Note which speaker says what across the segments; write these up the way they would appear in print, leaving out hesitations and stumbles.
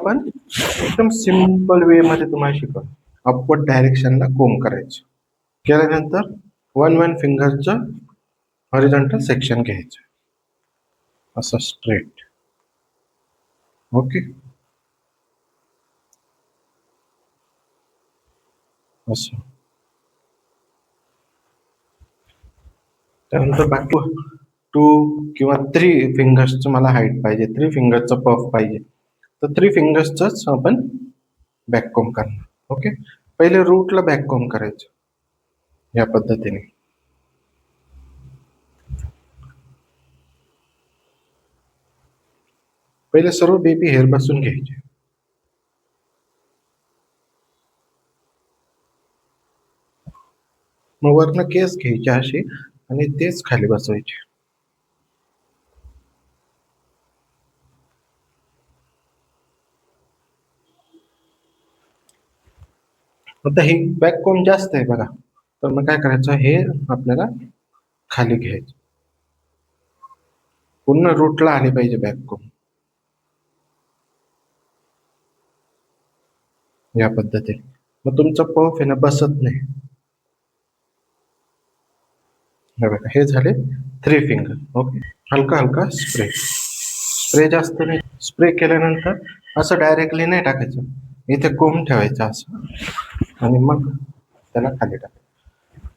Speaker 1: आपण एकदम simple way मध्ये तुम्हाला शिकवतो. अपवर्ड डायरेक्शनला कोंब करायचं. केल्यानंतर 1 फिंगरचं हॉरिझॉन्टल सेक्शन घ्यायचं असं स्ट्रेट. ओके, असं. त्यानंतर बाकी 2 किंवा 3 फिंगर्सचं मला हाईट पाहिजे, 3 फिंगर्सचं पफ पाहिजे, तर 3 फिंगर्सचंच आपण बॅककॉम्ब करणार. ओके, पहिले रूटला बॅककॉम्ब करायचं या पद्धतीने. पहिले सर्व बेबी हेअर बसून घ्यायचे. मग वरनं केस घ्यायचे असे आणि तेच खाली बसवायचे. आता हे बॅककॉम्ब जास्त आहे बघा, तर मग काय करायचं, हे आपल्याला खाली घ्यायचं. पूर्ण रूटला आले पाहिजे बॅककॉम्ब या पद्धतीने. मग तुमचा पफ आहे ना बसत नाही. हे बघा, हे झाले 3 फिंगर. ओके, हलका हलका स्प्रे जास्त नाही. स्प्रे केल्यानंतर असं डायरेक्टली नाही टाकायचं, इथे कोंब ठेवायचं असं आणि मग त्याला खाली टाकायचं.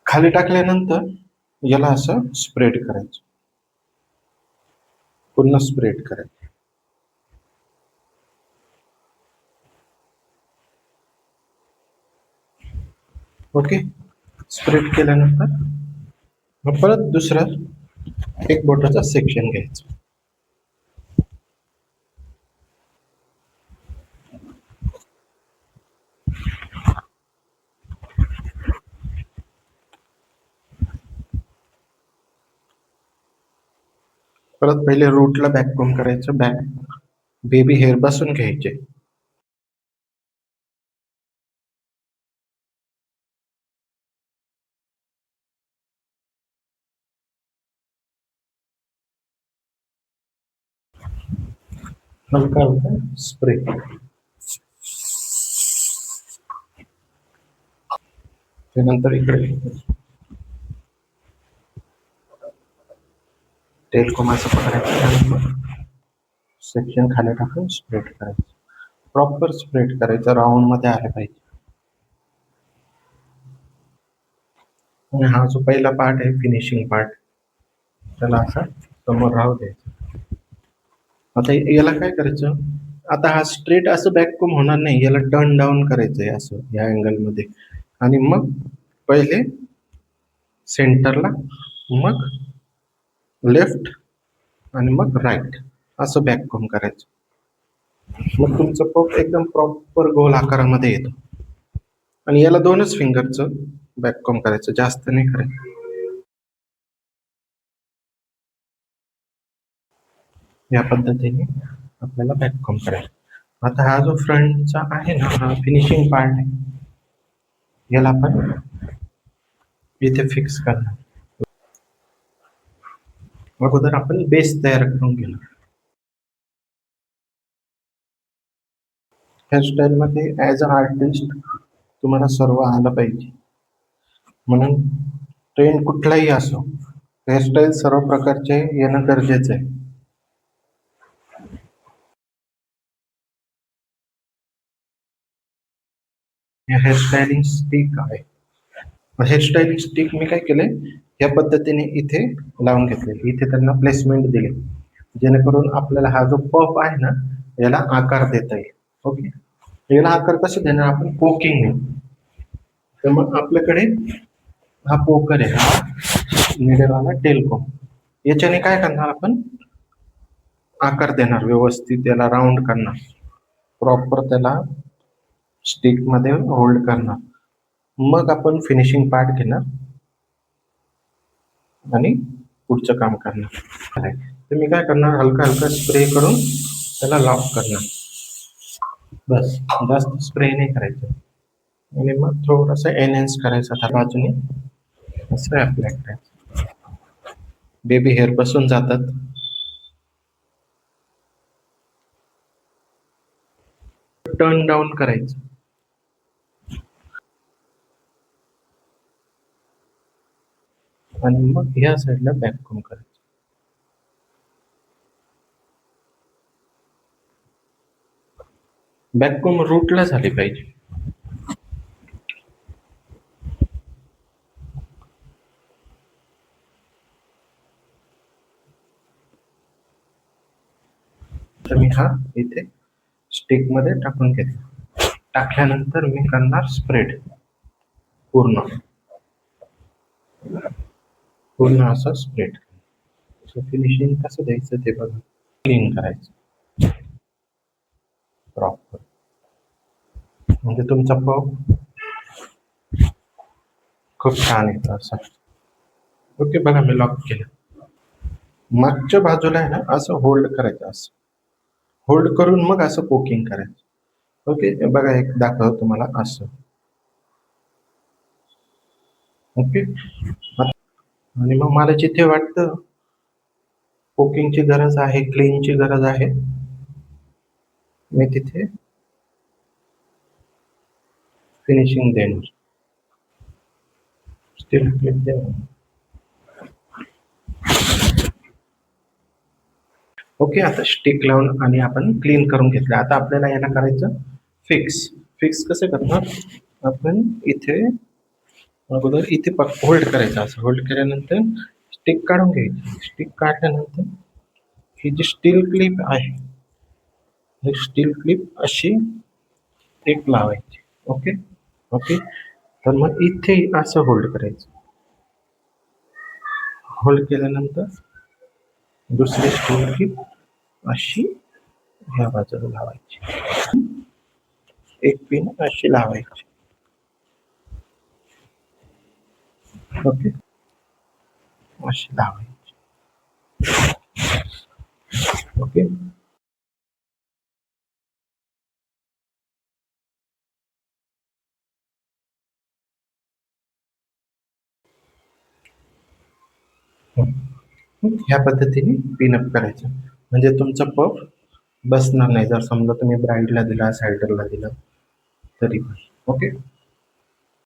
Speaker 1: खाली टाकल्यानंतर याला असं स्प्रेड करायचं, पूर्ण स्प्रेड करायचं. ओके, स्प्रेड केल्यानंतर मग परत दुसरा एक बोटाचा सेक्शन घ्यायचा. परत पहिले रूटला बॅककॉम्ब करायचं, बेबी हेअर बसून घ्यायचे. हलका हलका स्प्रे. त्यानंतर इकडे टेल कोमाचं पकडायचं, सेक्शन खाली टाकून स्प्रेड करायचं. प्रॉपर स्प्रेड करायचं, राऊंड मध्ये आले पाहिजे. आणि हा जो पहिला पार्ट आहे फिनिशिंग पार्ट, त्याला असा समोर राहू द्यायचा. आता याला काय करायचं, आता हा स्ट्रेट असं बॅककॉम्ब होणार नाही, याला टर्न डाऊन करायचंय असं या अँगल मध्ये. आणि मग पहिले सेंटरला, मग लेफ्ट आणि मग राईट असं बॅककॉम्ब करायचं. मग तुमचं पफ एकदम प्रॉपर गोल आकारामध्ये येतो. आणि याला 2च फिंगरचं बॅककॉम्ब करायचं, जास्त नाही करायचं. या पद्धतीने आपल्याला बॅककॉम्ब करायचं. आता हा जो फ्रंटचा आहे ना, हा फिनिशिंग पार्ट आहे, याला आपण इथे फिक्स करणार. अगोदर आपण बेस तयार करून घेणार. हेअरस्टाईल मध्ये ॲज अ आर्टिस्ट तुम्हाला सर्व आलं पाहिजे, म्हणून ट्रेंड कुठलाही असो, हेअरस्टाईल सर्व प्रकारचे येणं गरजेचं आहे. हेअरस्टायलिंग स्टिक आहे. हेअरस्टायलिंग स्टिक मी काय केले, या पद्धतीने इथे लावून घेतले, इथे त्यांना प्लेसमेंट दिले, जेणेकरून आपल्याला हा जो पफ आहे ना, याला आकार देता येईल. ओके, याला आकार कसे देणार आपण, पोकिंग. तर मग आपल्याकडे हा पोकर आहे, हा निळेवाला टेलकोम, याच्याने काय करणार आपण, आकार देणार व्यवस्थित, याला राऊंड करणार, प्रॉपर त्याला स्टिक मध्ये होल्ड करणार. मग आपण फिनिशिंग पार्ट घेणार आणि पुढचं काम करणार. तर मी काय करणार, हलका हलका स्प्रे करून त्याला लॉक करणार, बस. जास्त स्प्रे नाही करायचं. आणि मग थोडंसं एनहेन्स करायचं त्या बाजूने, असं अप्लाय करायचं. बेबी हेअर बसून जातात. टर्न डाऊन करायचं आणि मग ह्या साईडला बॅककॉम करायचं. बॅककॉम रूटला झाली पाहिजे. तर मी हा इथे स्टिक मध्ये टाकून घेतला. टाकल्यानंतर मी करणार स्प्रेड पूर्ण पूर्ण असं स्प्रेड. फिनिशिंग कसं द्यायचं ते बघा. क्लीन करायचं प्रॉपर, म्हणजे तुमचा पाव खूप छान येतो असा. ओके, बघा मी लॉक केलं. मागच्या बाजूला आहे ना असं होल्ड करायचं, असं होल्ड करून मग असं पोकिंग करायचं. ओके, बघा एक दाखव तुम्हाला असं. ओके, आणि मग मला जिथे वाटतं पोकिंगची गरज आहे, क्लीनची गरज आहे, मी तिथे फिनिशिंग देणार, स्टील क्लिप देणार. ओके, आता स्टिक लावून आणि आपण क्लीन करून घेतलं. आता आपल्याला याला करायचं फिक्स. फिक्स कसं करणार आपण, इथे अगोदर इथे होल्ड करायचं. असं होल्ड केल्यानंतर स्टिक काढून घ्यायची. स्टिक काढल्यानंतर ही जी स्टील क्लिप आहे, ही स्टील क्लिप अशी एक लावायची. ओके ओके, तर मग इथे असं होल्ड करायचं. होल्ड केल्यानंतर दुसरी स्टील क्लिप अशी ह्या बाजूला लावायची. एक पिन अशी लावायची. ओके, अशी लावायची. ओके, ह्या पद्धतीने पिनअप करायचं, म्हणजे तुमचा पफ बसणार नाही. जर समजा तुम्ही ब्राईडला दिला, सायडरला दिला तरी. ओके.